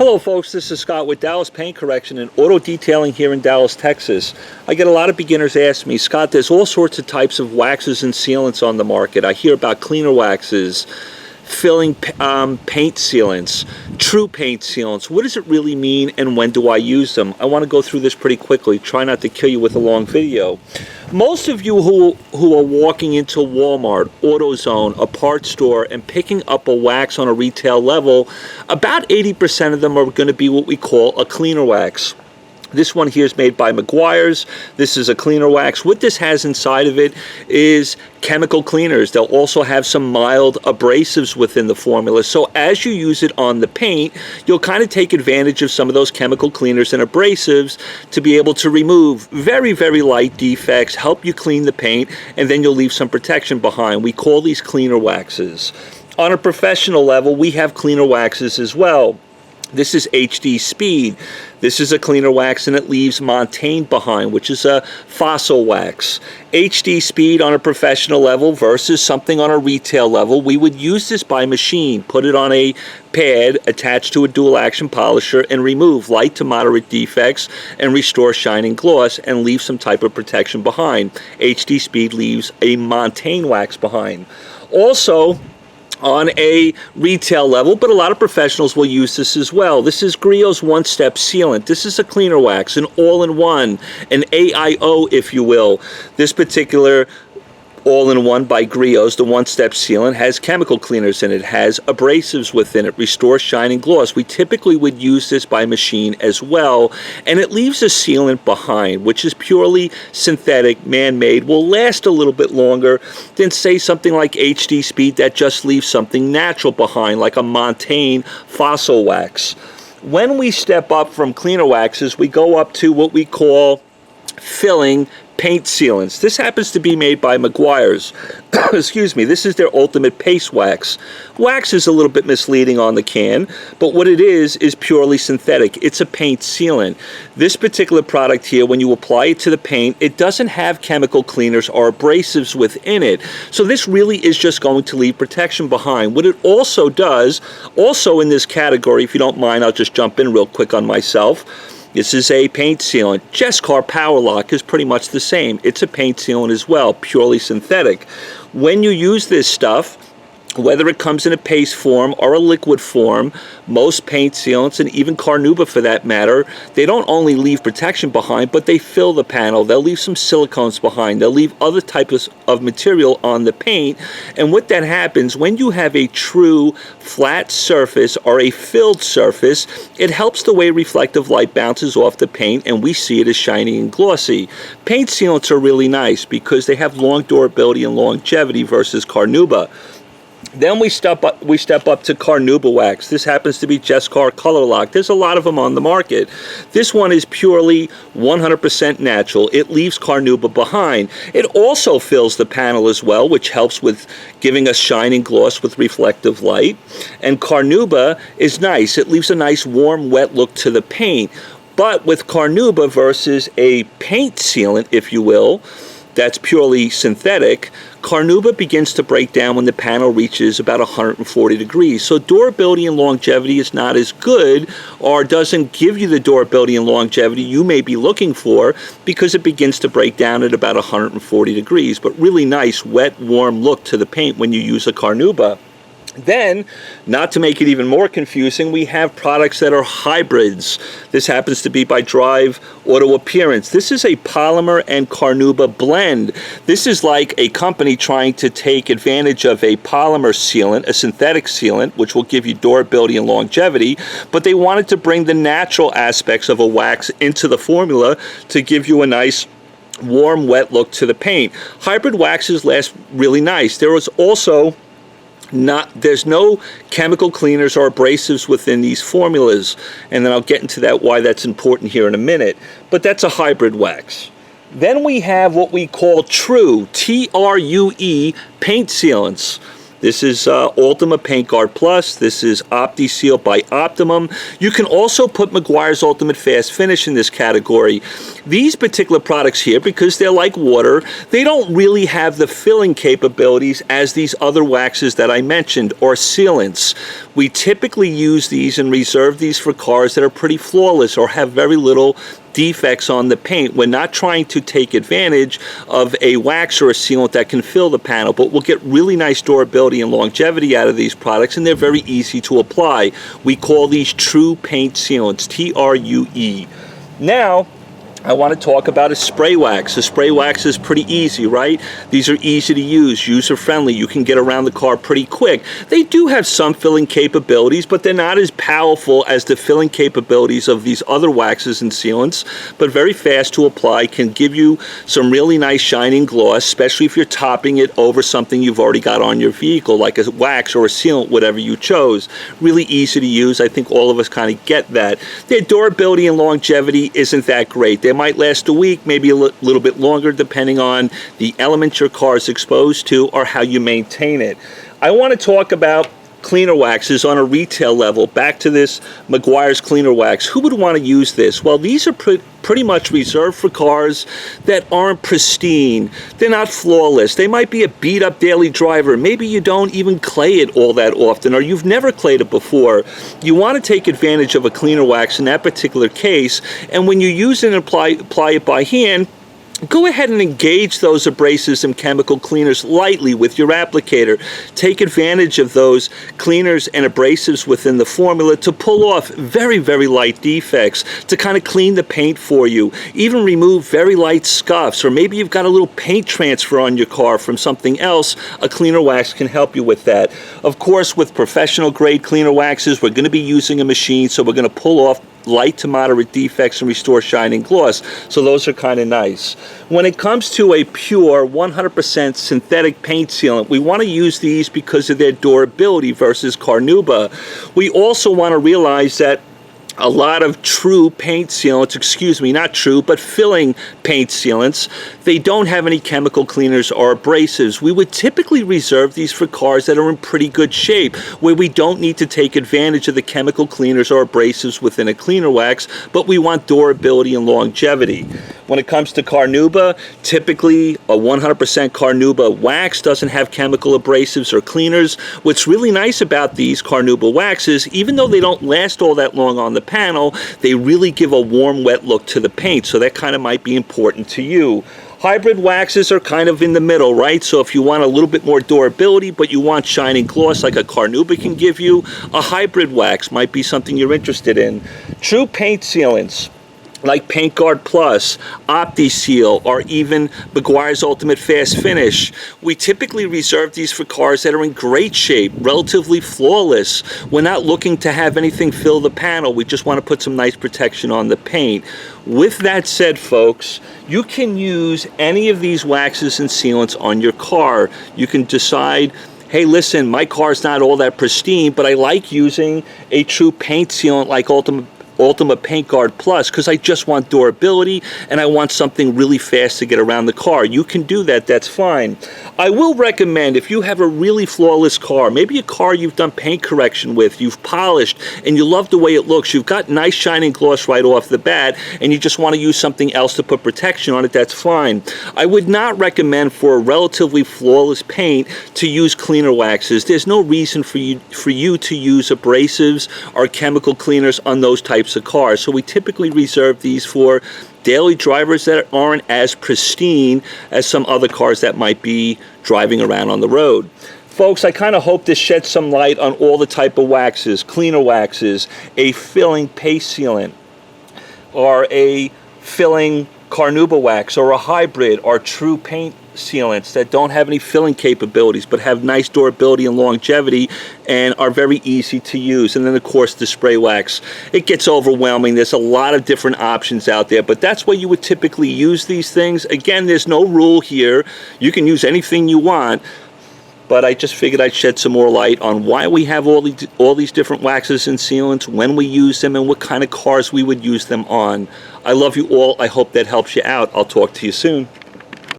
Hello folks, this is Scott with Dallas Paint Correction and Auto Detailing here in Dallas, Texas. I get a lot of beginners ask me, Scott, there's all sorts of types of waxes and sealants on the market. I hear about cleaner waxes, filling paint sealants, true paint sealants. What does it really mean and when do I use them? I want to go through this pretty quickly. Try not to kill you with a long video. Most of you who are walking into Walmart, AutoZone, a parts store, and picking up a wax on a retail level, about 80% of them are going to be what we call a cleaner wax. This one here is made by Meguiar's. This is a cleaner wax. What this has inside of it is chemical cleaners. They'll also have some mild abrasives within the formula. So as you use it on the paint, you'll kind of take advantage of some of those chemical cleaners and abrasives to be able to remove very, very light defects, help you clean the paint, and then you'll leave some protection behind. We call these cleaner waxes. On a professional level, we have cleaner waxes as well. This is HD Speed. This is a cleaner wax and it leaves Montane behind, which is a fossil wax. HD Speed on a professional level versus something on a retail level. We would use this by machine, put it on a pad attached to a dual action polisher and remove light to moderate defects and restore shining gloss and leave some type of protection behind. HD Speed leaves a Montane wax behind. Also, on a retail level, but a lot of professionals will use this as well. This is Griot's one-step sealant. This is a cleaner wax, an all-in-one, an AIO, if you will. This particular all-in-one by Griot's, the one-step sealant, has chemical cleaners in it, has abrasives within it, restores shining gloss. We typically would use this by machine as well, and it leaves a sealant behind, which is purely synthetic, man-made, will last a little bit longer than, say, something like HD Speed that just leaves something natural behind, like a Montane fossil wax. When we step up from cleaner waxes, we go up to what we call filling paint sealants. This happens to be made by Meguiar's. Excuse me, this is their ultimate paste wax. Wax is a little bit misleading on the can, but what it is purely synthetic. It's a paint sealant. This particular product here, when you apply it to the paint, it doesn't have chemical cleaners or abrasives within it. So this really is just going to leave protection behind. What it also does, also in this category, if you don't mind, I'll just jump in real quick on myself. This is a paint sealant. Jescar Power Lock is pretty much the same. It's a paint sealant as well, purely synthetic. When you use this stuff, whether it comes in a paste form or a liquid form, most paint sealants, and even Carnauba for that matter, they don't only leave protection behind, but they fill the panel. They'll leave some silicones behind. They'll leave other types of material on the paint. And what that happens, when you have a true flat surface or a filled surface, it helps the way reflective light bounces off the paint, and we see it as shiny and glossy. Paint sealants are really nice because they have long durability and longevity versus Carnauba. Then we step up to Carnauba wax. This happens to be Jescar Color Lock. There's a lot of them on the market. This one is purely 100% natural. It leaves Carnauba behind. It also fills the panel as well, which helps with giving us shining gloss with reflective light. And Carnauba is nice. It leaves a nice warm, wet look to the paint. But with Carnauba versus a paint sealant, if you will, that's purely synthetic, Carnauba begins to break down when the panel reaches about 140 degrees. So durability and longevity is not as good, or doesn't give you the durability and longevity you may be looking for, because it begins to break down at about 140 degrees. But really nice, wet, warm look to the paint when you use a Carnauba. Then, not to make it even more confusing, we have products that are hybrids. This happens to be by Drive Auto Appearance. This is a polymer and Carnauba blend. This is like a company trying to take advantage of a polymer sealant, a synthetic sealant, which will give you durability and longevity, but they wanted to bring the natural aspects of a wax into the formula to give you a nice warm, wet look to the paint. Hybrid waxes last really nice. There was also there's no chemical cleaners or abrasives within these formulas, and then I'll get into that, why that's important here in a minute, but that's a hybrid wax. Then we have what we call true, T-R-U-E, paint sealants. This is Ultima Paint Guard Plus. This is OptiSeal by Optimum. You can also put Meguiar's Ultimate Fast Finish in this category. These particular products here, because they're like water, they don't really have the filling capabilities as these other waxes that I mentioned, or sealants. We typically use these and reserve these for cars that are pretty flawless or have very little defects on the paint. We're not trying to take advantage of a wax or a sealant that can fill the panel, but we'll get really nice durability and longevity out of these products, and they're very easy to apply. We call these true paint sealants, T-R-U-E. Now, I want to talk about a spray wax. A spray wax is pretty easy, right? These are easy to use, user-friendly. You can get around the car pretty quick. They do have some filling capabilities, but they're not as powerful as the filling capabilities of these other waxes and sealants, but very fast to apply, can give you some really nice shining gloss, especially if you're topping it over something you've already got on your vehicle, like a wax or a sealant, whatever you chose. Really easy to use. I think all of us kind of get that. Their durability and longevity isn't that great. They might last a week, maybe a little bit longer, depending on the elements your car is exposed to or how you maintain it. I want to talk about cleaner waxes on a retail level. Back to this Meguiar's cleaner wax. Who would want to use this? Well, these are pretty much reserved for cars that aren't pristine. They're not flawless. They might be a beat up daily driver. Maybe you don't even clay it all that often, or you've never clayed it before. You want to take advantage of a cleaner wax in that particular case, and when you use it and apply it by hand, go ahead and engage those abrasives and chemical cleaners lightly with your applicator. Take advantage of those cleaners and abrasives within the formula to pull off very, very light defects, to kind of clean the paint for you. Even remove very light scuffs, or maybe you've got a little paint transfer on your car from something else. A cleaner wax can help you with that. Of course, with professional grade cleaner waxes, we're going to be using a machine, so we're going to pull off light to moderate defects and restore shining gloss. So those are kind of nice. When it comes to a pure 100% synthetic paint sealant, we want to use these because of their durability versus carnauba. We also want to realize that a lot of true paint sealants, excuse me, not true, but filling paint sealants, they don't have any chemical cleaners or abrasives. We would typically reserve these for cars that are in pretty good shape, where we don't need to take advantage of the chemical cleaners or abrasives within a cleaner wax, but we want durability and longevity. When it comes to carnauba, typically a 100% carnauba wax doesn't have chemical abrasives or cleaners. What's really nice about these carnauba waxes, even though they don't last all that long on the panel, they really give a warm, wet look to the paint, so that kind of might be important to you. Hybrid waxes are kind of in the middle, right? So if you want a little bit more durability, but you want shining gloss like a carnauba can give you, a hybrid wax might be something you're interested in. True paint sealants, like Paint Guard Plus, OptiSeal, or even Meguiar's Ultimate Fast Finish. We typically reserve these for cars that are in great shape, relatively flawless. We're not looking to have anything fill the panel. We just want to put some nice protection on the paint. With that said, folks, you can use any of these waxes and sealants on your car. You can decide, hey, listen, my car's not all that pristine, but I like using a true paint sealant like Ultima Paint Guard Plus because I just want durability and I want something really fast to get around the car. You can do that, that's fine. I will recommend, if you have a really flawless car, maybe a car you've done paint correction with, you've polished, and you love the way it looks, you've got nice shining gloss right off the bat, and you just want to use something else to put protection on it, that's fine. I would not recommend for a relatively flawless paint to use cleaner waxes. There's no reason for you to use abrasives or chemical cleaners on those types of cars. So we typically reserve these for daily drivers that aren't as pristine as some other cars that might be driving around on the road. Folks, I kind of hope this sheds some light on all the type of waxes, cleaner waxes, a filling paste sealant, or a filling carnauba wax, or a hybrid, or true paint sealants that don't have any filling capabilities but have nice durability and longevity and are very easy to use. And then of course the spray wax. It gets overwhelming. There's a lot of different options out there, but that's where you would typically use these things. Again, there's no rule here. You can use anything you want, but I just figured I'd shed some more light on why we have all these different waxes and sealants, when we use them, and what kind of cars we would use them on. I love you all. I hope that helps you out. I'll talk to you soon.